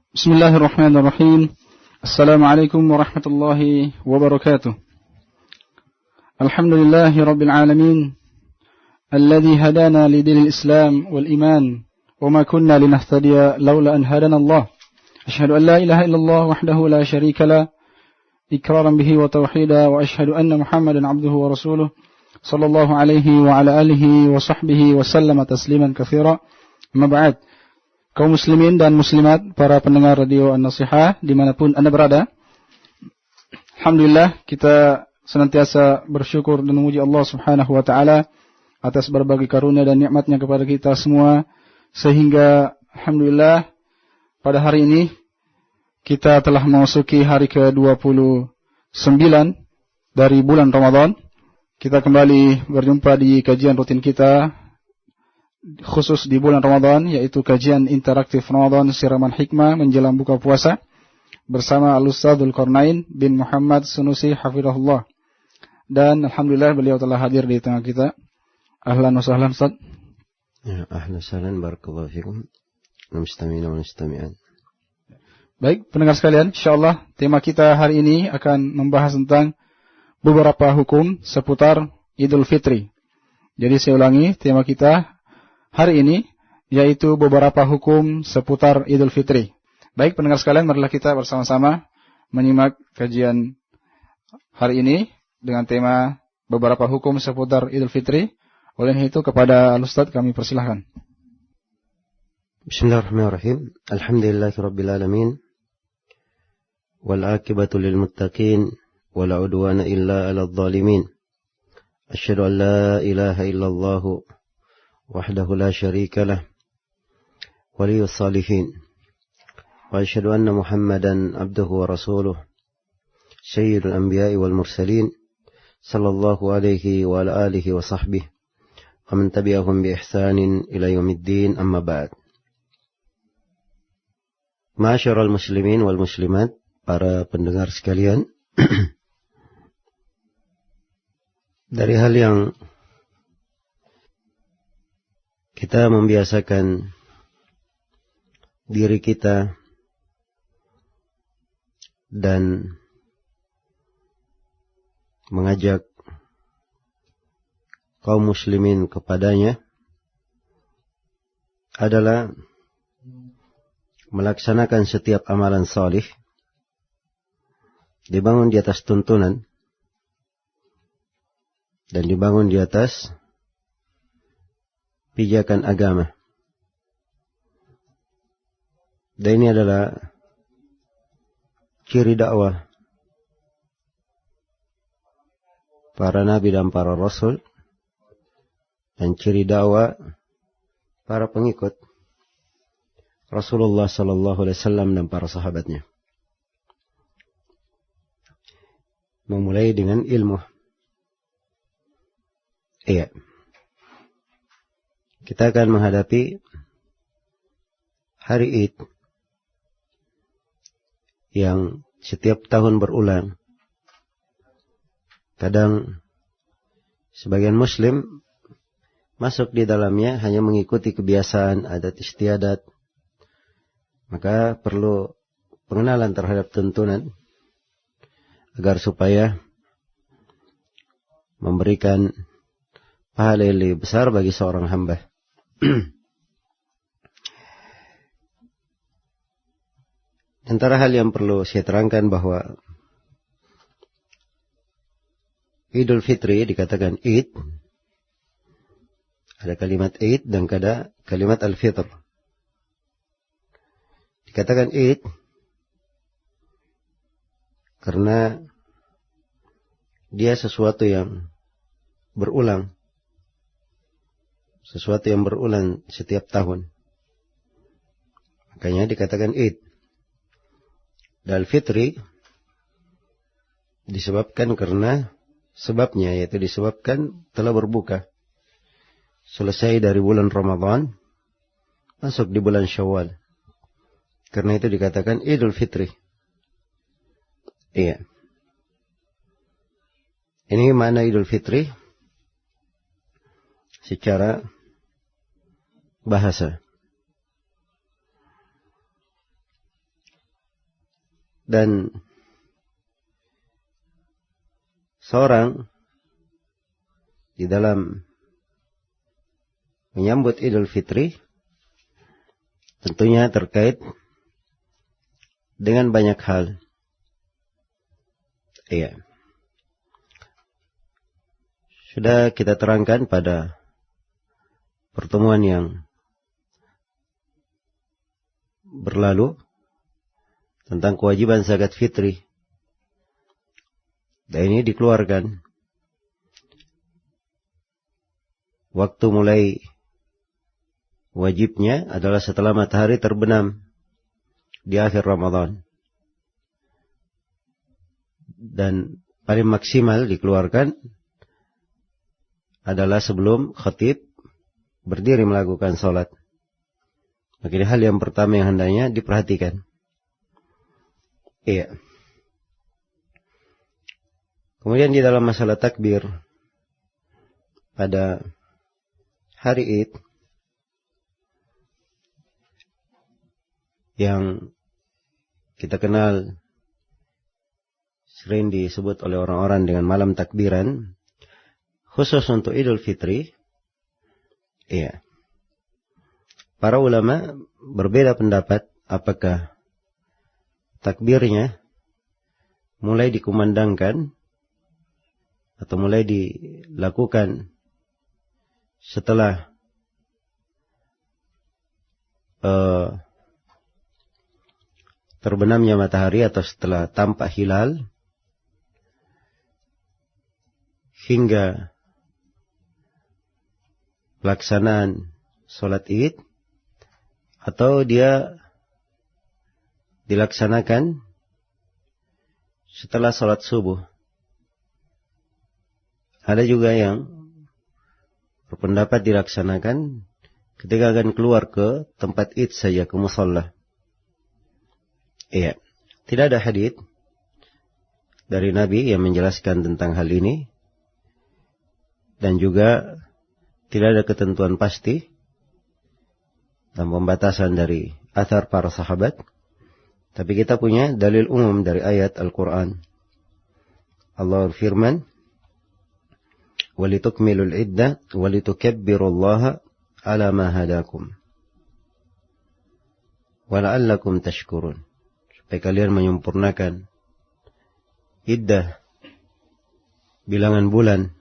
Bismillahirrahmanirrahim. Assalamualaikum warahmatullahi wabarakatuh. Alhamdulillahi rabbil alamin. Alladhi hadana lidinil islam wal iman. Wa ma kunna linahtadiya lawla an hadana Allah. Ashhadu an la ilaha illallah wahdahu la sharika la. Ikraran bihi wa tawhida. Wa ashhadu anna Muhammadan abduhu wa rasuluh. Sallallahu alaihi wa ala alihi wa sahbihi wa sallama tasliman katsira. Amma ba'd. Kaum muslimin dan muslimat, para pendengar radio An-Nasihah dimanapun Anda berada, alhamdulillah kita senantiasa bersyukur dan memuji Allah subhanahu wa ta'ala atas berbagai karunia dan nikmatnya kepada kita semua, sehingga alhamdulillah pada hari ini kita telah memasuki hari ke-29 dari bulan Ramadan. Kita kembali berjumpa di kajian rutin kita khusus di bulan Ramadan, yaitu kajian interaktif Ramadan Siraman Hikmah menjelang buka puasa bersama Al-Ustadz Dzulqarnain bin Muhammad Sunusi hafizahullah. Dan alhamdulillah beliau telah hadir di tengah kita. Ahlan wa sahlan Ustaz. Ya, ahlan wa sahlan, barakallahu fikum. Mustami'in wa mustami'an. Baik, pendengar sekalian, insyaallah tema kita hari ini akan membahas tentang beberapa hukum seputar Idul Fitri. Jadi saya ulangi, tema kita hari ini yaitu beberapa hukum seputar Idul Fitri. Baik pendengar sekalian, marilah kita bersama-sama menyimak kajian hari ini dengan tema beberapa hukum seputar Idul Fitri. Oleh itu kepada Al-Ustadz kami persilahkan. Bismillahirrahmanirrahim. Alhamdulillahirabbil alamin. Wal 'aqibatu lil muttaqin wala 'udwana illa 'alal zalimin. Asyhadu an la ilaha illallah وحده لا شريك له ولي الصالحين وأشهد أن محمدا عبده ورسوله سيد الأنبياء والمرسلين صلى الله عليه وعلى آله وصحبه ومن تبعهم بإحسان إلى يوم الدين أما بعد. Ma'asyiral muslimin wal muslimat, para pendengar sekalian, dari hal yang kita membiasakan diri kita dan mengajak kaum muslimin kepadanya adalah melaksanakan setiap amalan salih dibangun di atas tuntunan dan dibangun di atas pijakan agama. Dan ini adalah ciri dakwah para nabi dan para rasul, dan ciri dakwah para pengikut Rasulullah sallallahu alaihi wasallam dan para sahabatnya. Memulai dengan ilmu. Iya. Kita akan menghadapi hari Id yang setiap tahun berulang. Kadang sebagian muslim masuk di dalamnya hanya mengikuti kebiasaan adat istiadat. Maka perlu pengenalan terhadap tuntunan agar supaya memberikan pahala yang lebih besar bagi seorang hamba. Antara hal yang perlu saya terangkan bahwa Idul Fitri dikatakan Id, ada kalimat Id dan ada kalimat Al-Fitr. Dikatakan Id karena dia sesuatu yang berulang. Sesuatu yang berulang setiap tahun. Makanya dikatakan Id. Dan Fitri disebabkan karena sebabnya, yaitu disebabkan telah berbuka. Selesai dari bulan Ramadan, masuk di bulan Syawal. Karena itu dikatakan Idul Fitri. Iya. Ini makna Idul Fitri secara bahasa. Dan seorang di dalam menyambut Idul Fitri tentunya terkait dengan banyak hal. Iya. Sudah kita terangkan pada pertemuan yang berlalu tentang kewajiban zakat fitri. Dan ini dikeluarkan waktu mulai wajibnya adalah setelah matahari terbenam di akhir Ramadan. Dan paling maksimal dikeluarkan adalah sebelum khatib berdiri melakukan sholat. Maka ini hal yang pertama yang hendaknya diperhatikan. Iya. Kemudian di dalam masalah takbir pada hari Id yang kita kenal sering disebut oleh orang-orang dengan malam takbiran, khusus untuk Idul Fitri, iya. Para ulama berbeda pendapat apakah takbirnya mulai dikumandangkan atau mulai dilakukan setelah terbenamnya matahari atau setelah tampak hilal hingga pelaksanaan sholat Id, atau dia dilaksanakan setelah sholat subuh. Ada juga yang berpendapat dilaksanakan ketika akan keluar ke tempat Id saja, ke musalla. Iya, tidak ada hadits dari Nabi yang menjelaskan tentang hal ini, dan juga tidak ada ketentuan pasti dan pembatasan dari athar para sahabat. Tapi kita punya dalil umum dari ayat Al-Quran. Allah berfirman, وَلِتُكْمِلُوا الْعِدَّةَ وَلِتُكَبِّرُوا اللَّهَ عَلَى مَا هَدَاكُمْ وَلَعَلَّكُمْ تَشْكُرُونَ. Supaya kalian menyempurnakan iddah, bilangan bulan,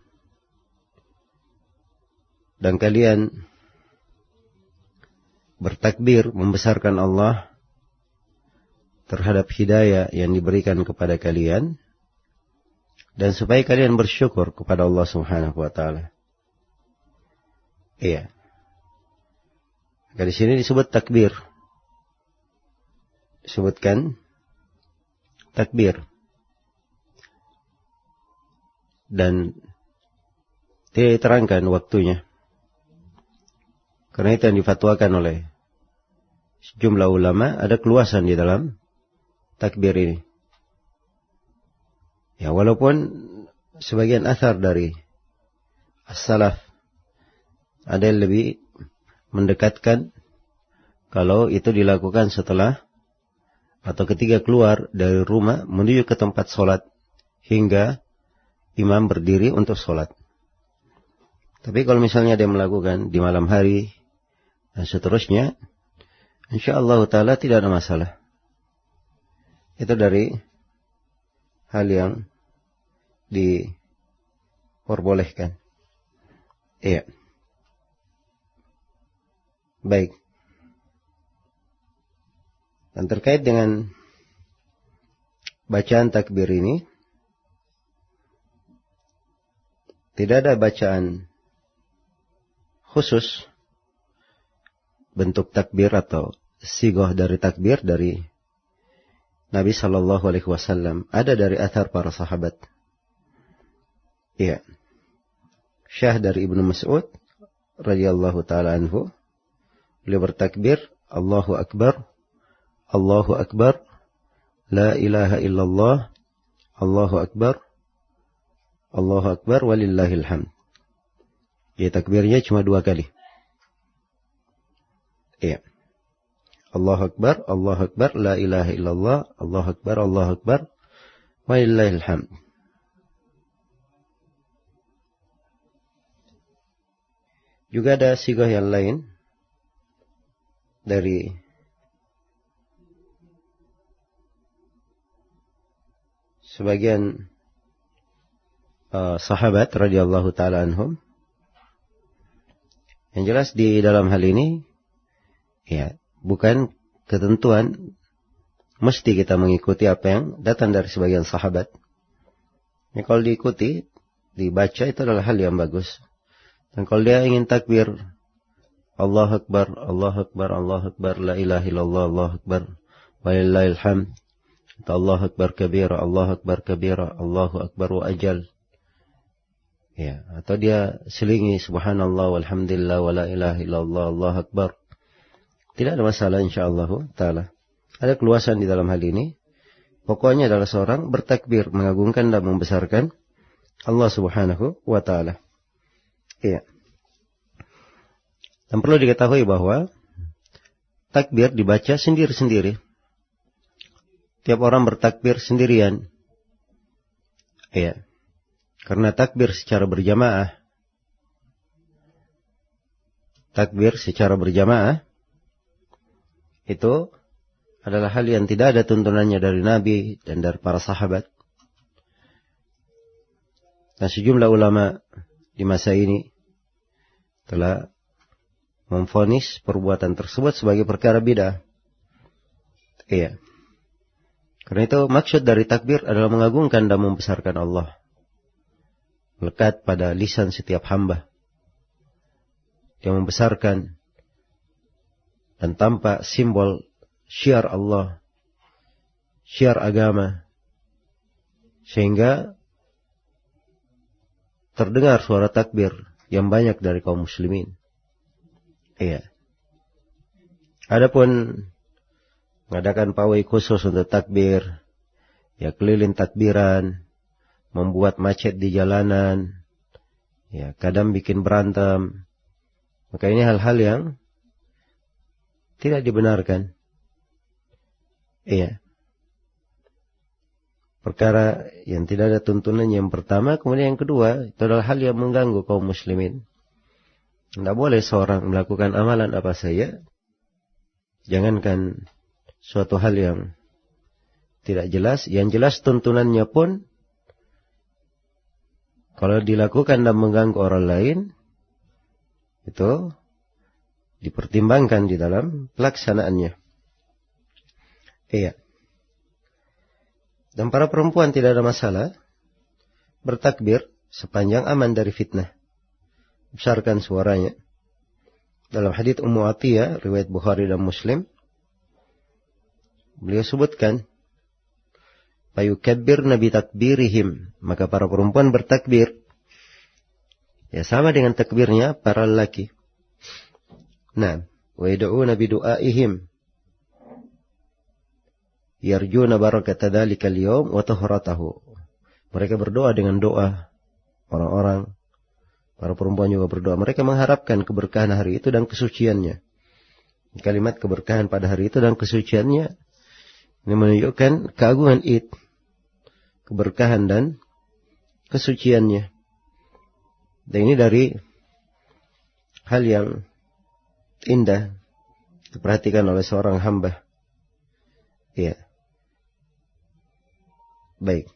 dan kalian bertakbir membesarkan Allah terhadap hidayah yang diberikan kepada kalian, dan supaya kalian bersyukur kepada Allah Subhanahu wa taala. Iya. Maka di sini disebut takbir. Disebutkan takbir. Dan tidak diterangkan waktunya. Karena itu yang difatwakan oleh sejumlah ulama, ada keluasan di dalam takbir ini. Ya, walaupun sebagian athar dari as-salaf ada yang lebih mendekatkan kalau itu dilakukan setelah atau ketika keluar dari rumah menuju ke tempat sholat hingga imam berdiri untuk sholat. Tapi kalau misalnya dia melakukan di malam hari dan seterusnya, insyaallah ta'ala tidak ada masalah. Itu dari hal yang diperbolehkan. Iya. Baik. Dan terkait dengan bacaan takbir ini, tidak ada bacaan khusus bentuk takbir atau sigoh dari takbir dari Nabi Sallallahu Alaihi Wasallam. Ada dari athar para sahabat. Iya. Syah dari Ibnu Mas'ud radhiyallahu taala anhu, beliau bertakbir, Allahu Akbar, Allahu Akbar, La ilaha illallah, Allahu Akbar, Allahu Akbar, walillahil hamd. Ya, takbirnya cuma 2 kali. Iya. Allahu Akbar, Allahu Akbar, la ilaha illallah, Allahu Akbar, walillahil hamd. Juga ada sigah yang lain dari sebagian sahabat radhiyallahu taala anhum. Yang jelas di dalam hal ini ya bukan ketentuan mesti kita mengikuti apa yang datang dari sebagian sahabat. Ya, kalau diikuti, dibaca itu adalah hal yang bagus. Dan kalau dia ingin takbir, Allahu Akbar, Allahu Akbar, Allahu Akbar, la ilaha illallah, Allahu Akbar, walillahil hamd. Allahu Akbar kabira, Allahu Akbar kabira, Allahu Akbar wa ajal. Ya, atau dia selingi subhanallah walhamdulillah wa la ilaha illallah, Allahu Akbar. Tidak ada masalah insyaallah taala. Ada keluasan di dalam hal ini. Pokoknya adalah seorang bertakbir, mengagungkan dan membesarkan Allah Subhanahu wa taala. Iya. Dan perlu diketahui bahwa takbir dibaca sendiri-sendiri. Tiap orang bertakbir sendirian. Iya. Karena takbir secara berjamaah. Takbir secara berjamaah itu adalah hal yang tidak ada tuntunannya dari Nabi dan dari para sahabat. Dan sejumlah ulama di masa ini telah memvonis perbuatan tersebut sebagai perkara bid'ah. Iya. Karena itu maksud dari takbir adalah mengagungkan dan membesarkan Allah. Melekat pada lisan setiap hamba. Yang membesarkan dan tampak simbol syiar Allah, syiar agama, sehingga terdengar suara takbir yang banyak dari kaum muslimin. Iya. Adapun mengadakan pawai khusus untuk takbir, ya keliling takbiran, membuat macet di jalanan, ya kadang bikin berantem, maka ini hal-hal yang tidak dibenarkan. Iya. Perkara yang tidak ada tuntunan yang pertama, kemudian yang kedua, itu adalah hal yang mengganggu kaum muslimin. Tidak boleh seorang melakukan amalan apa saja, jangankan suatu hal yang tidak jelas, yang jelas tuntunannya pun, kalau dilakukan dan mengganggu orang lain, itu dipertimbangkan di dalam pelaksanaannya. Iya. Dan para perempuan tidak ada masalah bertakbir sepanjang aman dari fitnah. Besarkan suaranya. Dalam hadits Ummu Atiyah, riwayat Bukhari dan Muslim, beliau sebutkan, fayukabbirna bitakbirihim, maka para perempuan bertakbir ya sama dengan takbirnya para lelaki. Nah, wa yad'una bidu'aihim yarjuna barakata dzalikal yaum wa tahratahu. Mereka berdoa dengan doa orang-orang, para perempuan juga berdoa. Mereka mengharapkan keberkahan hari itu dan kesuciannya. Kalimat keberkahan pada hari itu dan kesuciannya ini menunjukkan keagungan Id, keberkahan dan kesuciannya. Dan ini dari hal yang indah diperhatikan oleh seorang hamba. Iya. Baik.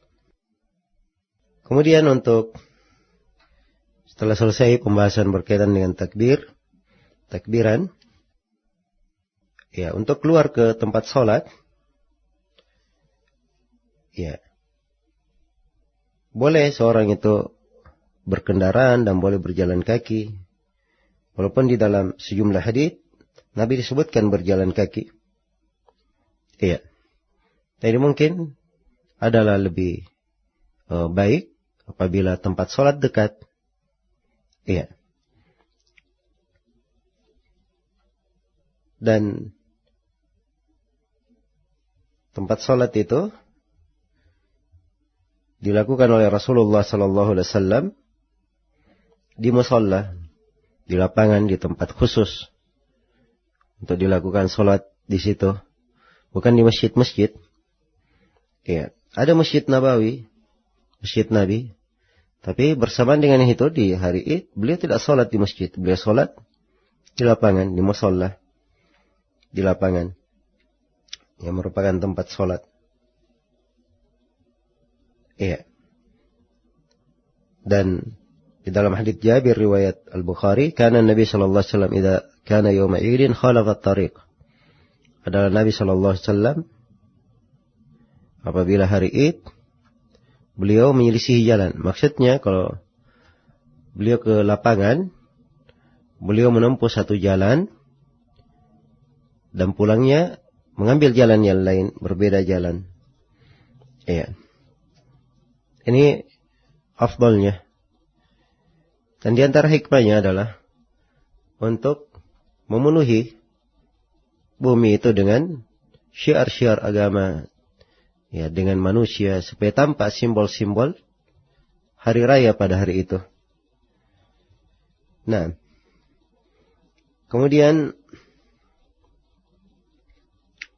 Kemudian untuk setelah selesai pembahasan berkaitan dengan takbiran, ya, untuk keluar ke tempat sholat, ya, boleh seorang itu berkendaraan dan boleh berjalan kaki. Walaupun di dalam sejumlah hadits Nabi disebutkan berjalan kaki. Iya. Jadi mungkin adalah lebih baik apabila tempat sholat dekat. Iya. Dan tempat sholat itu dilakukan oleh Rasulullah sallallahu alaihi wasallam di musalla, di lapangan, di tempat khusus untuk dilakukan sholat di situ, bukan di masjid-masjid. Ya, ada Masjid Nabawi, Masjid Nabi. Tapi bersamaan dengan itu di hari Id, beliau tidak sholat di masjid, beliau sholat di lapangan, di musalla, di lapangan, yang merupakan tempat sholat. Iya. Dan di dalam hadits Jabir riwayat Al-Bukhari, kana Nabi sallallahu alaihi wasallam idza kana yaum 'idin khalafa at-tariq. Adalah Nabi sallallahu alaihi wasallam apabila hari Id beliau menyelisihi jalan. Maksudnya kalau beliau ke lapangan, beliau menempuh satu jalan dan pulangnya mengambil jalan yang lain, berbeda jalan. Iya. Ini afdalnya. Dan di antara hikmahnya adalah untuk memenuhi bumi itu dengan syiar-syiar agama, ya, dengan manusia, supaya tampak simbol-simbol hari raya pada hari itu. Nah, kemudian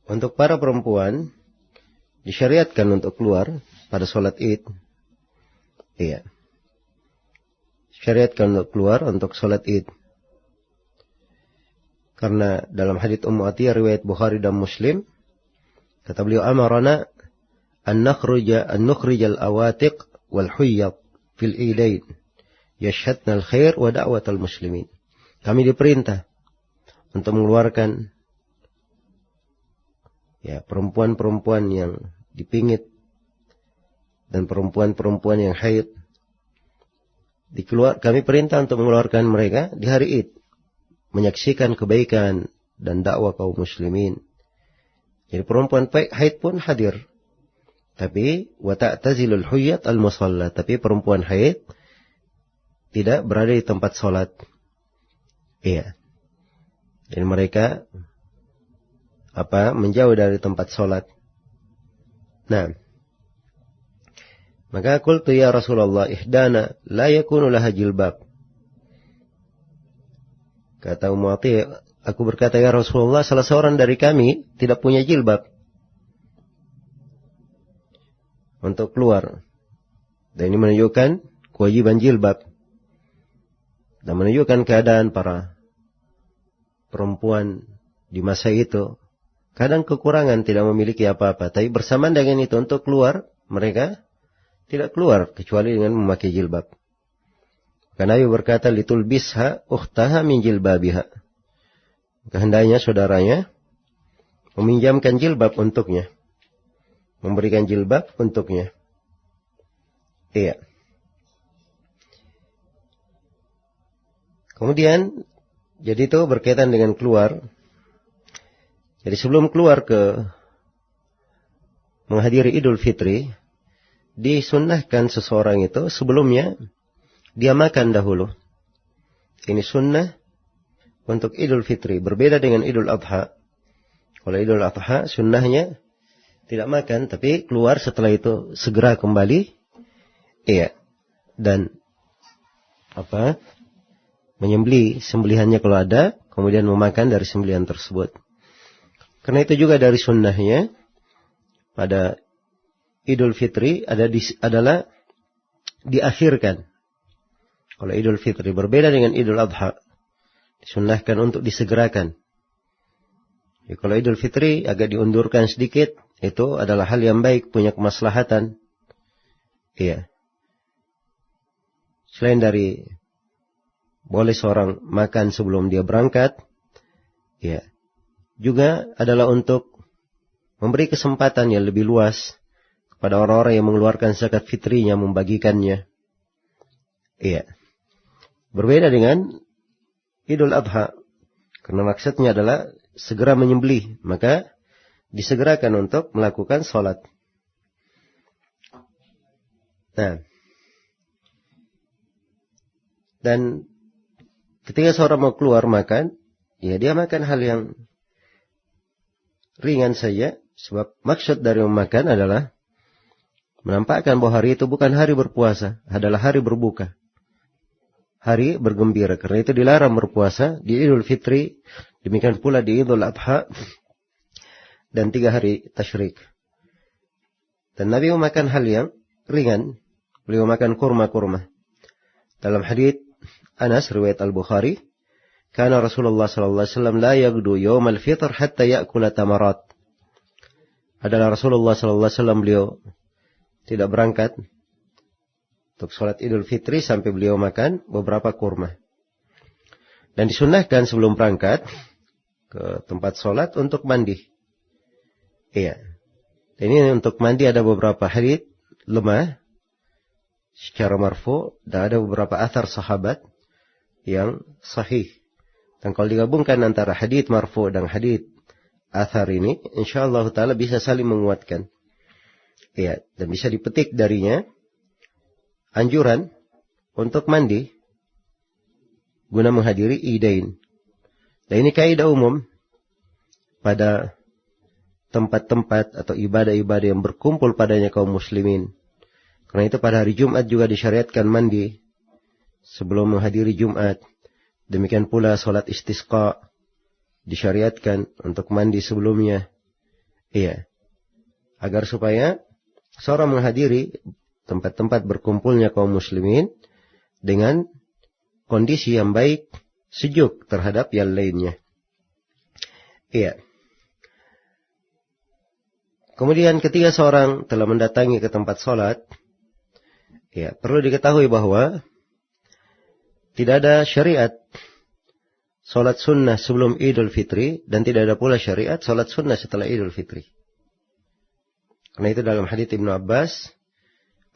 untuk para perempuan disyariatkan untuk keluar pada sholat Id. Iya. Syariatkan untuk keluar untuk sholat Id. Karena dalam hadits Ummu Atiyah riwayat Bukhari dan Muslim, kata beliau, amarana an nukhrijal awatiq wal huyyad fil idain yashhadna al khair wa da'watal muslimin. Kami diperintah untuk mengeluarkan, ya, perempuan-perempuan yang dipingit dan perempuan-perempuan yang haid. Kami perintah untuk mengeluarkan mereka di hari Id, menyaksikan kebaikan dan dakwah kaum muslimin. Jadi perempuan haid pun hadir. Tapi wa ta'tazilul huyyat al-musalla, tapi perempuan haid tidak berada di tempat salat. Iya. Jadi mereka menjauh dari tempat salat. Nah, maka qultu ya Rasulullah, ihdana la yakunu laha jilbab. Kata Ummu Atiyah, aku berkata, ya Rasulullah, salah seorang dari kami tidak punya jilbab untuk keluar. Dan ini menunjukkan kewajiban jilbab dan menunjukkan keadaan para perempuan di masa itu. Kadang kekurangan, tidak memiliki apa-apa, tapi bersamaan dengan itu untuk keluar, mereka tidak keluar kecuali dengan memakai jilbab. Karena Nabi berkata, litul bisha ukhtaha min jilbabiha. Hendaknya saudaranya meminjamkan jilbab untuknya, memberikan jilbab untuknya. Iya. Kemudian, jadi itu berkaitan dengan keluar. Jadi sebelum keluar ke menghadiri Idul Fitri, disunnahkan seseorang itu sebelumnya dia makan dahulu. Ini sunnah untuk Idul Fitri, berbeda dengan Idul Adha. Kalau Idul Adha sunnahnya tidak makan, tapi keluar setelah itu segera kembali. Iya. Dan menyembelih sembelihannya kalau ada, kemudian memakan dari sembelihan tersebut. Karena itu juga dari sunnahnya pada Idul Fitri adalah diakhirkan. Kalau Idul Fitri berbeda dengan Idul Adha, disunnahkan untuk disegerakan. Jadi kalau Idul Fitri agak diundurkan sedikit, itu adalah hal yang baik, punya kemaslahatan. Iya. Selain dari boleh seorang makan sebelum dia berangkat, ya, juga adalah untuk memberi kesempatan yang lebih luas kepada orang-orang yang mengeluarkan zakat fitrinya, membagikannya. Iya. Berbeda dengan Idul Adha, karena maksudnya adalah segera menyembelih, maka disegerakan untuk melakukan sholat. Nah, dan ketika seorang mau keluar makan, ya dia makan hal yang ringan saja, sebab maksud dari memakan adalah menampakkan bahwa hari itu bukan hari berpuasa, adalah hari berbuka, hari bergembira. Karena itu dilarang berpuasa di Idul Fitri, demikian pula di Idul Adha, dan 3 hari tasyrik. Dan Nabi memakan hal yang ringan. Beliau makan kurma-kurma. Dalam hadits Anas riwayat Al-Bukhari, kana Rasulullah sallallahu alaihi wasallam la yaghdu yaumal fitr hatta ya'kula tamarat. Adalah Rasulullah sallallahu alaihi wasallam, beliau tidak berangkat untuk salat Idul Fitri sampai beliau makan beberapa kurma. Dan disunnahkan sebelum berangkat ke tempat salat untuk mandi. Iya. Ini untuk mandi ada beberapa hadits lemah secara marfu dan ada beberapa athar sahabat yang sahih. Dan kalau digabungkan antara hadits marfu dan hadits athar ini, insyaallah taala bisa saling menguatkan. Iya, dan bisa dipetik darinya anjuran untuk mandi guna menghadiri idain. Dan ini kaidah umum pada tempat-tempat atau ibadah-ibadah yang berkumpul padanya kaum muslimin. Karena itu pada hari Jumat juga disyariatkan mandi sebelum menghadiri Jumat. Demikian pula salat istisqa disyariatkan untuk mandi sebelumnya. Iya. Agar supaya seorang menghadiri tempat-tempat berkumpulnya kaum muslimin dengan kondisi yang baik, sejuk terhadap yang lainnya. Iya. Kemudian ketika seorang telah mendatangi ke tempat sholat, ya, perlu diketahui bahwa tidak ada syariat sholat sunnah sebelum Idul Fitri dan tidak ada pula syariat sholat sunnah setelah Idul Fitri. Karena itu dalam hadits Ibnu Abbas,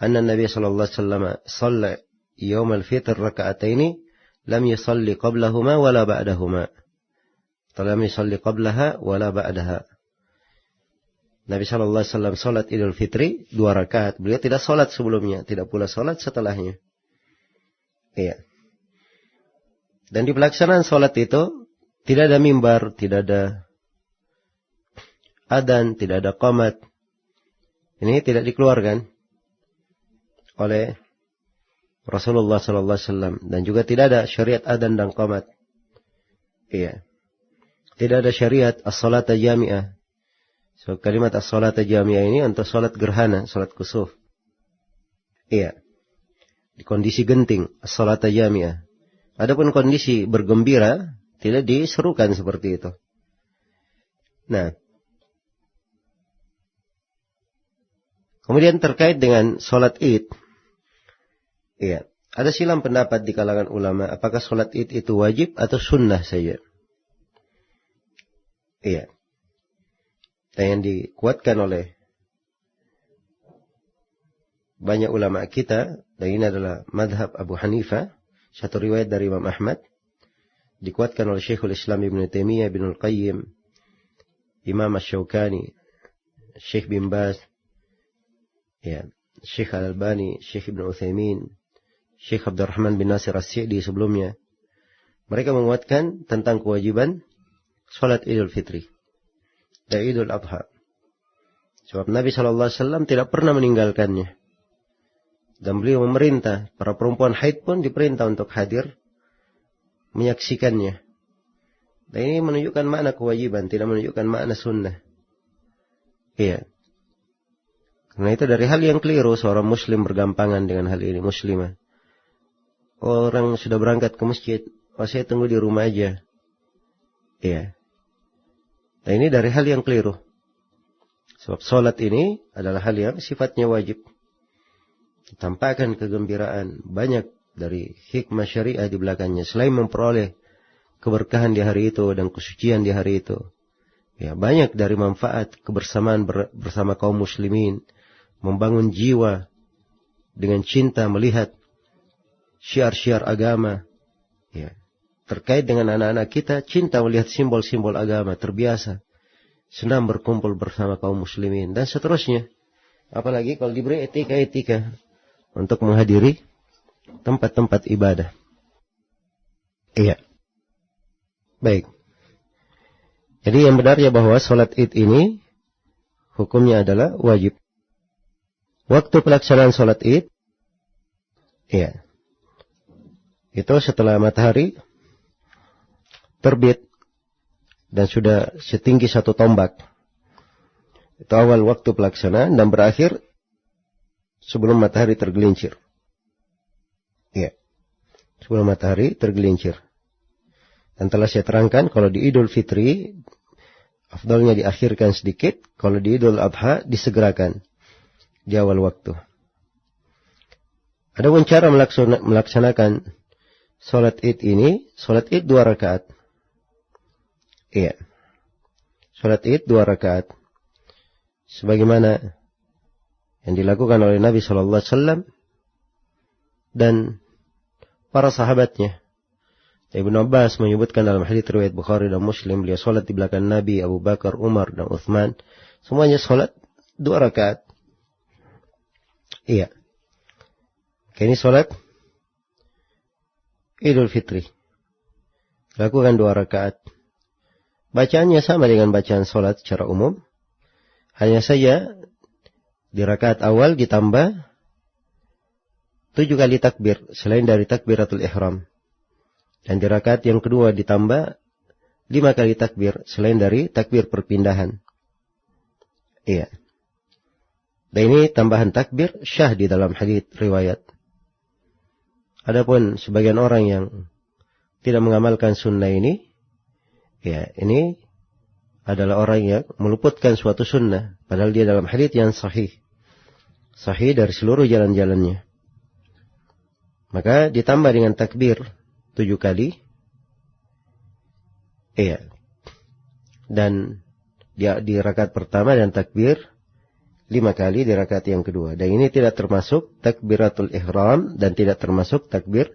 anna Nabi sallallahu alaihi wasallam shalla yaum al-fitr raka'ataini lam yusalli qablahuma wala ba'dahuma. Lam yusalli qablaha wala ba'daha. Nabi sallallahu alaihi wasallam salat Idul Fitri 2 rakaat. Beliau tidak salat sebelumnya, tidak pula salat setelahnya. Iya. Dan di pelaksanaan salat itu tidak ada mimbar, tidak ada adzan, tidak ada qamat. Ini tidak dikeluarkan oleh Rasulullah sallallahu alaihi wasallam dan juga tidak ada syariat adzan dan qamat. Iya. Tidak ada syariat as-salat jami'ah. So, kalimat as-salat jami'ah ini untuk salat gerhana, salat kusuf. Iya. Di kondisi genting, as-salat jami'ah. Adapun kondisi bergembira, tidak diserukan seperti itu. Nah. Kemudian terkait dengan salat Id. Iya. Ada silang pendapat di kalangan ulama, apakah salat Id itu wajib atau sunnah saja. Iya. Dan yang dikuatkan oleh banyak ulama kita, dan ini adalah madhab Abu Hanifah, satu riwayat dari Imam Ahmad, dikuatkan oleh Syekhul Islam Ibn Taimiyah, Ibn Al-Qayyim, Imam Asy-Syaukani, Syekh bin Baz, ya, Syekh Al-Albani, Syekh Ibn Utsaimin, Syekh Abdurrahman bin Nasir As-Sa'di sebelumnya. Mereka menguatkan tentang kewajiban salat Idul Fitri dan Idul Adha. Sebab Nabi SAW tidak pernah meninggalkannya. Dan beliau memerintah, para perempuan haid pun diperintah untuk hadir menyaksikannya. Dan ini menunjukkan makna kewajiban, tidak menunjukkan makna sunnah. Iya. Karena itu dari hal yang keliru, seorang muslim bergampangan dengan hal ini, muslimah. Orang sudah berangkat ke masjid, saya tunggu di rumah aja. Iya. Nah, ini dari hal yang keliru. Sebab sholat ini adalah hal yang sifatnya wajib. Tampakkan kegembiraan. Banyak dari hikmah syariah di belakangnya. Selain memperoleh keberkahan di hari itu dan kesucian di hari itu. Ya, banyak dari manfaat kebersamaan bersama kaum muslimin. Membangun jiwa dengan cinta melihat syiar-syiar agama. Ya. Terkait dengan anak-anak kita, cinta melihat simbol-simbol agama, terbiasa. Senang berkumpul bersama kaum muslimin, dan seterusnya. Apalagi kalau diberi etika-etika untuk menghadiri tempat-tempat ibadah. Iya. Baik. Jadi yang benarnya bahwa sholat Id ini, hukumnya adalah wajib. Waktu pelaksanaan sholat Id, iya. Itu setelah matahari terbit dan sudah setinggi 1 tombak. Itu awal waktu pelaksanaan dan berakhir sebelum matahari tergelincir. Ya, sebelum matahari tergelincir. Dan telah saya terangkan kalau di Idul Fitri afdalnya diakhirkan sedikit, kalau di Idul Adha disegerakan di awal waktu. Adapun cara melaksanakan salat Id ini, salat Id 2 rakaat. Iya. Salat Id 2 rakaat. Sebagaimana yang dilakukan oleh Nabi sallallahu alaihi wasallam dan para sahabatnya. Ibnu Abbas menyebutkan dalam hadits riwayat Bukhari dan Muslim, beliau salat di belakang Nabi, Abu Bakar, Umar dan Uthman. Semuanya salat 2 rakaat. Iya. Ini salat Idul Fitri. Lakukan 2 rakaat. Bacaannya sama dengan bacaan salat secara umum. Hanya saja di rakaat awal ditambah 7 kali takbir selain dari takbiratul ihram. Dan di rakaat yang kedua ditambah 5 kali takbir selain dari takbir perpindahan. Iya. Dan ini tambahan takbir syah di dalam hadits riwayat. Adapun sebagian orang yang tidak mengamalkan sunnah ini, ya ini adalah orang yang meluputkan suatu sunnah. Padahal dia dalam hadits yang sahih. Sahih dari seluruh jalan-jalannya. Maka ditambah dengan takbir 7 kali. Iya. Dan di rakaat pertama dan takbir 5 kali di rakaat yang kedua. Dan ini tidak termasuk takbiratul ihram dan tidak termasuk takbir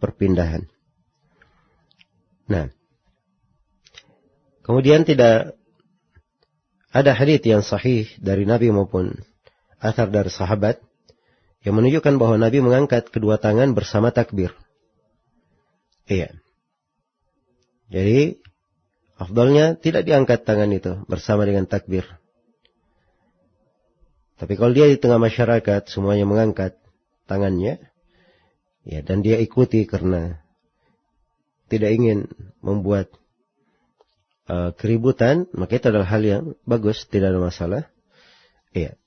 perpindahan. Nah. Kemudian tidak ada hadits yang sahih dari Nabi maupun athar dari sahabat yang menunjukkan bahwa Nabi mengangkat kedua tangan bersama takbir. Iya. Jadi, afdalnya tidak diangkat tangan itu bersama dengan takbir. Tapi kalau dia di tengah masyarakat semuanya mengangkat tangannya, ya dan dia ikuti karena tidak ingin membuat keributan, maka itu adalah hal yang bagus, tidak ada masalah. Iya.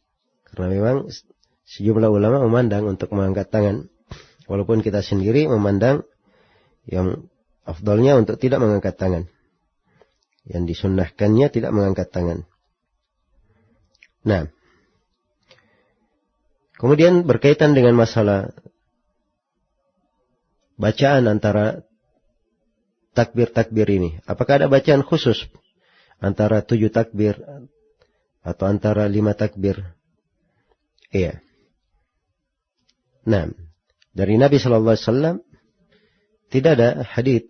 Karena memang sejumlah ulama memandang untuk mengangkat tangan, walaupun kita sendiri memandang yang afdalnya untuk tidak mengangkat tangan. Yang disunnahkannya tidak mengangkat tangan. Nah, kemudian berkaitan dengan masalah bacaan antara takbir-takbir ini. Apakah ada bacaan khusus antara 7 takbir atau antara 5 takbir? Iya. Nah, dari Nabi sallallahu alaihi wasallam tidak ada hadits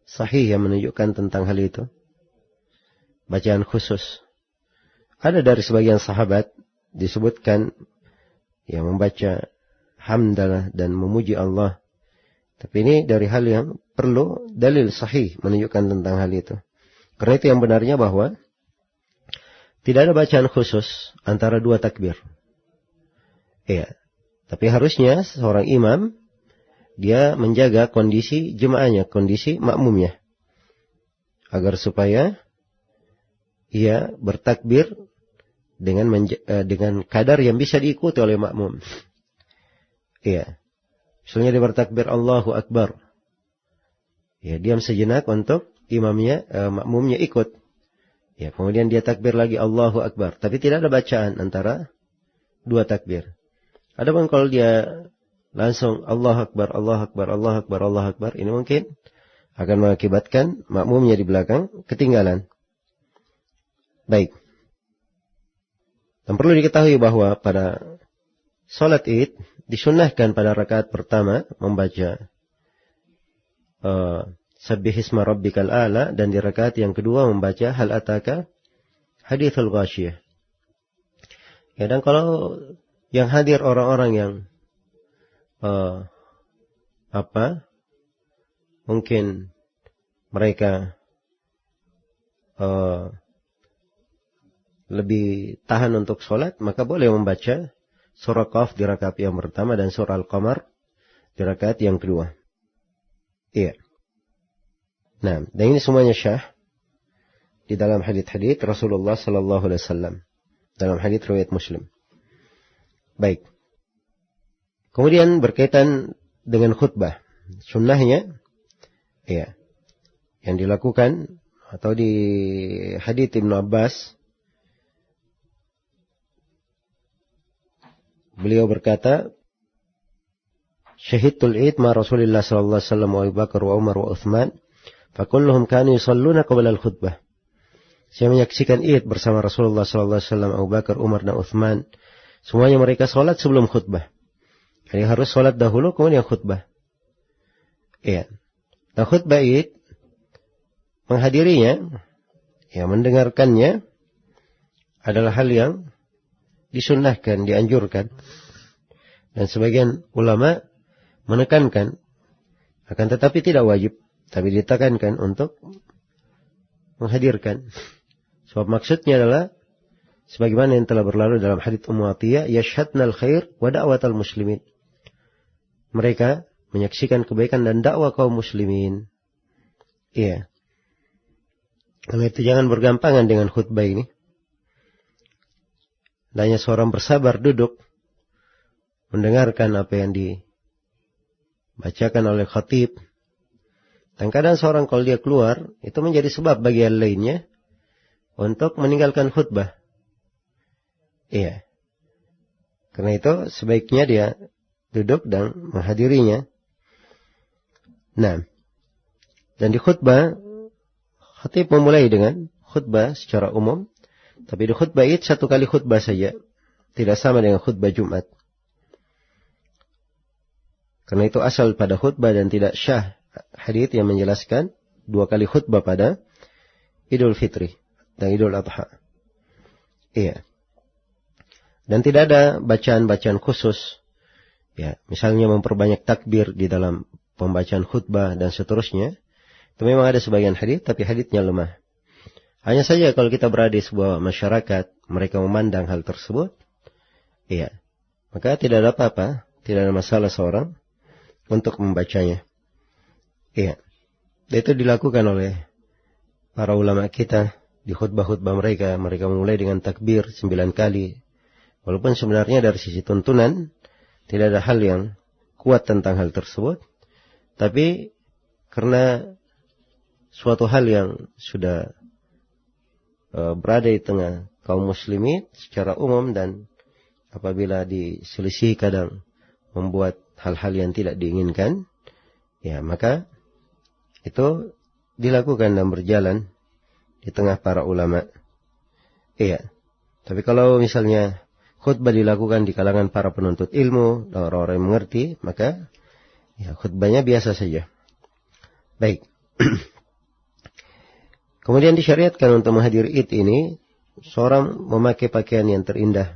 sahih yang menunjukkan tentang hal itu. Bacaan khusus. Ada dari sebagian sahabat disebutkan yang membaca hamdalah dan memuji Allah. Tapi ini dari hal yang perlu dalil sahih menunjukkan tentang hal itu. Karena itu yang benarnya bahwa tidak ada bacaan khusus antara 2 takbir. Iya. Tapi harusnya seorang imam dia menjaga kondisi jemaahnya, kondisi makmumnya. Agar supaya ia bertakbir dengan kadar yang bisa diikuti oleh makmum. Iya. Misalnya dia bertakbir Allahu Akbar. Ya, diam sejenak untuk imamnya, makmumnya ikut. Ya, kemudian dia takbir lagi Allahu Akbar. Tapi tidak ada bacaan antara 2 takbir. Adapun kalau dia langsung Allah Akbar, Allah Akbar, Allah Akbar, Allah Akbar, ini mungkin akan mengakibatkan makmumnya di belakang ketinggalan. Baik. Dan perlu diketahui bahwa pada salat Id disunnahkan pada rakaat pertama membaca Sabbihisma Rabbikal A'la, dan di rakaat yang kedua membaca Hal Ataka Hadithul Ghasyiyah. Ya, dan kalau yang hadir orang-orang yang mungkin mereka lebih tahan untuk sholat, maka boleh membaca surah Qaf di rakaat yang pertama dan surah Al-Qamar di rakaat yang kedua. Iya. Nah, dan ini semuanya syah di dalam hadits-hadits Rasulullah sallallahu alaihi wasallam. dalam hadits riwayat Muslim. Baik. Kemudian berkaitan dengan khutbah, sunnahnya, ya, yang dilakukan atau di hadits Ibnu Abbas, beliau berkata, syahidtul id ma Rasulullah sallallahu alaihi wasallam wa Abu Bakar wa Umar wa Uthman, fa kulluhum kanu yusalluna qabla al-khutbah. Saya menyaksikan id bersama Rasulullah sallallahu alaihi wasallam, Abu Bakar, Umar dan Uthman. Semuanya mereka salat sebelum khutbah. Jadi harus salat dahulu kemudian khutbah. Iya. Nah, khutbah id, menghadirinya, ya, mendengarkannya adalah hal yang disunnahkan, dianjurkan. Dan sebagian ulama menekankan, akan tetapi tidak wajib, tapi ditekankan untuk menghadirkan. Sebab maksudnya adalah sebagaimana yang telah berlalu dalam hadits Ummu Atiyah, yashhadnal khair wa da'watal muslimin. Mereka menyaksikan kebaikan dan dakwah kaum muslimin. Iya. Karena itu jangan bergampangan dengan khutbah ini. Hanya seorang bersabar duduk mendengarkan apa yang dibacakan oleh khatib. Dan kadang seorang kalau dia keluar, itu menjadi sebab bagi yang lainnya untuk meninggalkan khutbah. Iya. Karena itu sebaiknya dia duduk dan menghadirinya. Nah, dan di khutbah, khatib memulai dengan khutbah secara umum. Tapi di khutbah Id satu kali khutbah saja. Tidak sama dengan khutbah Jumat. Karena itu asal pada khutbah dan tidak syah hadits yang menjelaskan 2 kali khutbah pada Idul Fitri dan Idul Adha. Iya. Dan tidak ada bacaan-bacaan khusus. Ya, misalnya memperbanyak takbir di dalam pembacaan khutbah dan seterusnya. Itu memang ada sebagian hadits, tapi haditsnya lemah. Hanya saja kalau kita berada di sebuah masyarakat, mereka memandang hal tersebut, iya, maka tidak ada apa-apa, tidak ada masalah seorang untuk membacanya. Iya. Dan itu dilakukan oleh para ulama kita di khutbah-khutbah mereka. Mereka memulai dengan takbir 9 kali. Walaupun sebenarnya dari sisi tuntunan tidak ada hal yang kuat tentang hal tersebut. Tapi karena suatu hal yang sudah berada di tengah kaum muslimin secara umum, dan apabila diselisih kadang membuat hal-hal yang tidak diinginkan, ya maka itu dilakukan dan berjalan di tengah para ulama. Iya. Tapi kalau misalnya khutbah dilakukan di kalangan para penuntut ilmu, orang-orang yang mengerti, maka ya khutbahnya biasa saja. Baik. Kemudian disyariatkan untuk menghadiri Id ini, seorang memakai pakaian yang terindah,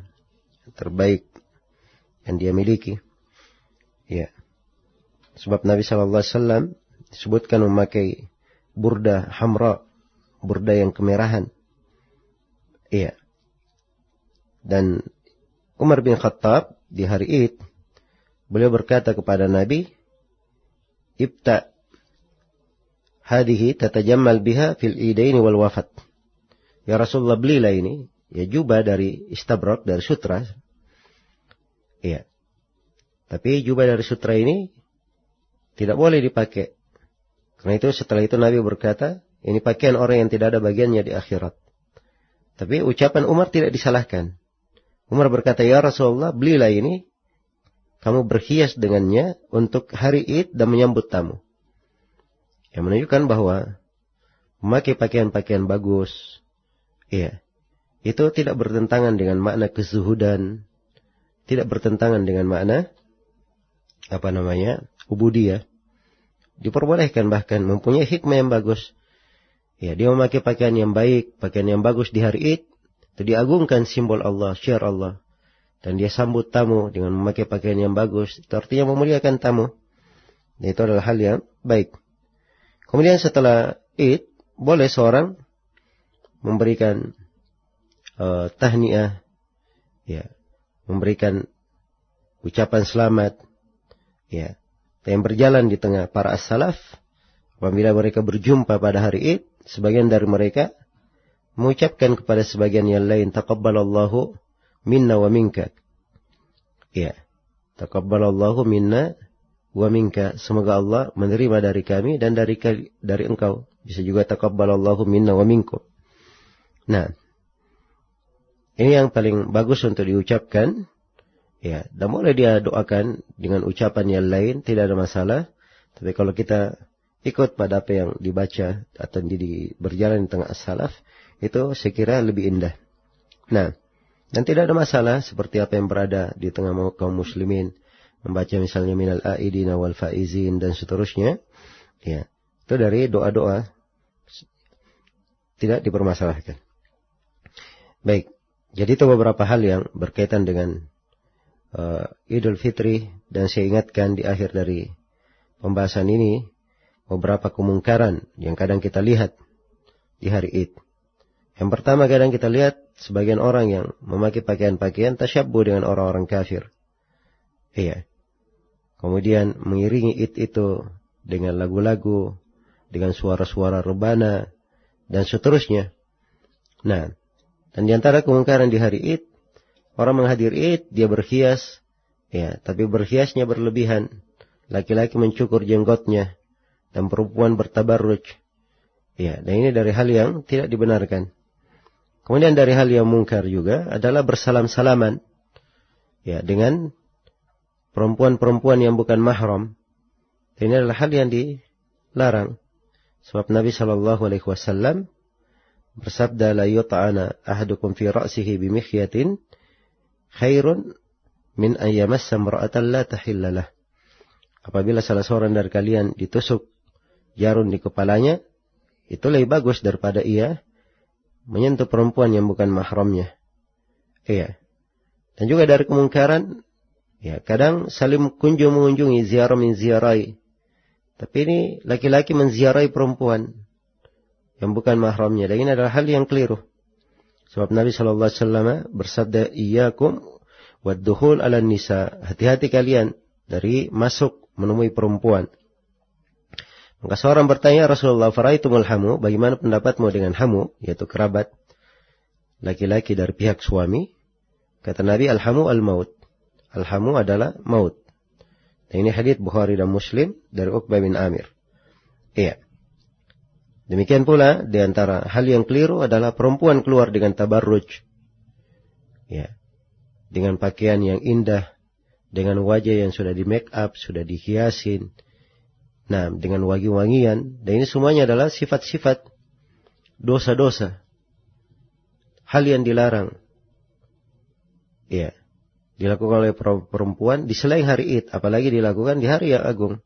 yang terbaik yang dia miliki. Ya. Sebab Nabi SAW disebutkan memakai burda hamra, burda yang kemerahan. Iya. Dan Umar bin Khattab di hari Id, beliau berkata kepada Nabi, "Ibta hadihi tatajammal biha fil idaini wal wafat." Ya Rasulullah, belilah ini, ya jubah dari istabrak, dari sutra. Iya. Tapi jubah dari sutra ini tidak boleh dipakai. Karena itu setelah itu Nabi berkata, ini pakaian orang yang tidak ada bagiannya di akhirat. Tapi ucapan Umar tidak disalahkan. Umar berkata, ya Rasulullah, belilah ini, kamu berhias dengannya untuk hari Id dan menyambut tamu. Yang menunjukkan bahwa memakai pakaian-pakaian bagus, iya, itu tidak bertentangan dengan makna kezuhudan, tidak bertentangan dengan makna ubudiyah. Diperbolehkan, bahkan mempunyai hikmah yang bagus. Ya, dia memakai pakaian yang baik, pakaian yang bagus di hari Id, itu diagungkan simbol Allah, syiar Allah. Dan dia sambut tamu dengan memakai pakaian yang bagus, itu artinya memuliakan tamu. Dan itu adalah hal yang baik. Kemudian setelah Id, boleh seorang memberikan tahniah, ya, memberikan ucapan selamat, ya, yang berjalan di tengah para as-salaf. Apabila mereka berjumpa pada hari Id, sebagian dari mereka mengucapkan kepada sebagian yang lain, taqabbalallahu minna wa minka. Ya, taqabbalallahu minna wa minka. Semoga Allah menerima dari kami dan dari engkau. Bisa juga taqabbalallahu minna wa minkum. Nah, ini yang paling bagus untuk diucapkan. Ya, dan boleh dia doakan dengan ucapan yang lain, tidak ada masalah. Tapi kalau kita ikut pada apa yang dibaca atau berjalan di tengah as-salaf, itu saya kira lebih indah. Nah, dan tidak ada masalah seperti apa yang berada di tengah kaum muslimin, membaca misalnya minal aidina wal faizin dan seterusnya. Ya, itu dari doa-doa tidak dipermasalahkan. Baik, jadi itu beberapa hal yang berkaitan dengan Idul Fitri, dan saya ingatkan di akhir dari pembahasan ini beberapa kemungkaran yang kadang kita lihat di hari Id. Yang pertama, kadang kita lihat sebagian orang yang memakai pakaian-pakaian tasyabbuh dengan orang-orang kafir. Iya. Kemudian mengiringi Id itu dengan lagu-lagu, dengan suara-suara rebana, dan seterusnya. Nah, dan di antara kemungkaran di hari Id, orang menghadiri Id, dia berhias, ya, tapi berhiasnya berlebihan. Laki-laki mencukur jenggotnya, dan perempuan bertabarruj. Ya, dan ini dari hal yang tidak dibenarkan. Kemudian dari hal yang mungkar juga adalah bersalam-salaman, ya, dengan perempuan-perempuan yang bukan mahram. Ini adalah hal yang dilarang. Sebab Nabi SAW bersabda, la yuta'ana ahadukum fi ra'sihi bimikhyatin khairun min an yamassa imra'atan la tahillalah. Apabila salah seorang dari kalian ditusuk jarum di kepalanya, itu lebih bagus daripada ia menyentuh perempuan yang bukan mahramnya. Iya. Dan juga dari kemungkaran, ya, kadang saling mengunjungi ziarah min ziarai. Tapi ini laki-laki menziarahi perempuan yang bukan mahramnya. Dan ini adalah hal yang keliru. Sebab Nabi SAW bersabda, iyyakum wad-dukhul ala nisa. Hati-hati kalian dari masuk menemui perempuan. Maka seorang bertanya, Rasulullah, faraitumul hamu, bagaimana pendapatmu dengan hamu, yaitu kerabat laki-laki dari pihak suami? Kata Nabi, al-hamu al-maut. Al-hamu adalah maut. Dan ini hadits Bukhari dan Muslim dari Uqbah bin Amir. Iya. Demikian pula di antara hal yang keliru adalah perempuan keluar dengan tabarruj. Ya. Dengan pakaian yang indah, dengan wajah yang sudah di make up, sudah dihiasin. Nah, dengan wangi-wangian. Dan ini semuanya adalah sifat-sifat dosa-dosa. Hal yang dilarang. Ya. Dilakukan oleh perempuan di selain hari Id. Apalagi dilakukan di hari yang agung.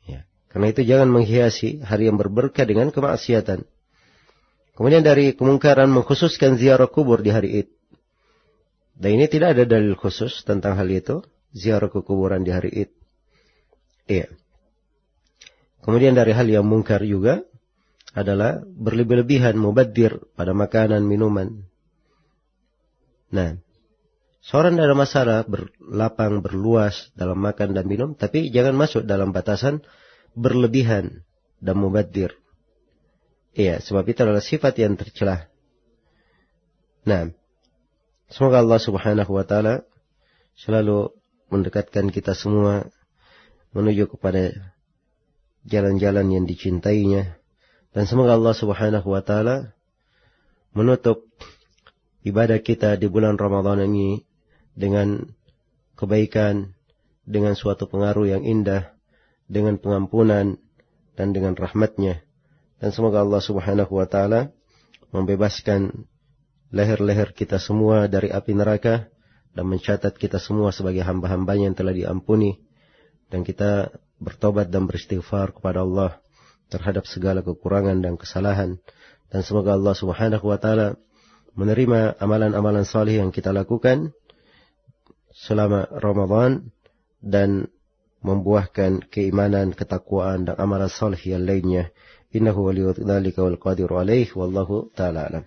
Ya. Karena itu jangan menghiasi hari yang berberkah dengan kemaksiatan. Kemudian dari kemungkaran mengkhususkan ziarah kubur di hari Id. Dan ini tidak ada dalil khusus tentang hal itu. Ziarah ke kuburan di hari Id. Iya. Kemudian dari hal yang mungkar juga adalah berlebih-lebihan mubaddir pada makanan, minuman. Nah, seorang tidak ada masalah berlapang, berluas dalam makan dan minum, tapi jangan masuk dalam batasan berlebihan dan mubaddir. Iya, sebab itu adalah sifat yang tercela. Nah, semoga Allah Subhanahu wa Ta'ala selalu mendekatkan kita semua menuju kepada jalan-jalan yang dicintainya. Dan semoga Allah Subhanahu wa Ta'ala menutup ibadah kita di bulan Ramadan ini dengan kebaikan, dengan suatu pengaruh yang indah, dengan pengampunan dan dengan rahmatnya. Dan semoga Allah Subhanahu wa Ta'ala membebaskan leher-leher kita semua dari api neraka dan mencatat kita semua sebagai hamba-hambanya yang telah diampuni. Dan kita bertobat dan beristighfar kepada Allah terhadap segala kekurangan dan kesalahan. Dan semoga Allah Subhanahu wa Ta'ala menerima amalan-amalan salih yang kita lakukan selama Ramadan dan membuahkan keimanan, ketakwaan dan amalan salih yang lainnya. Innahu waliyyu dzalika wal qadiru alaihi wallahu ta'ala alam.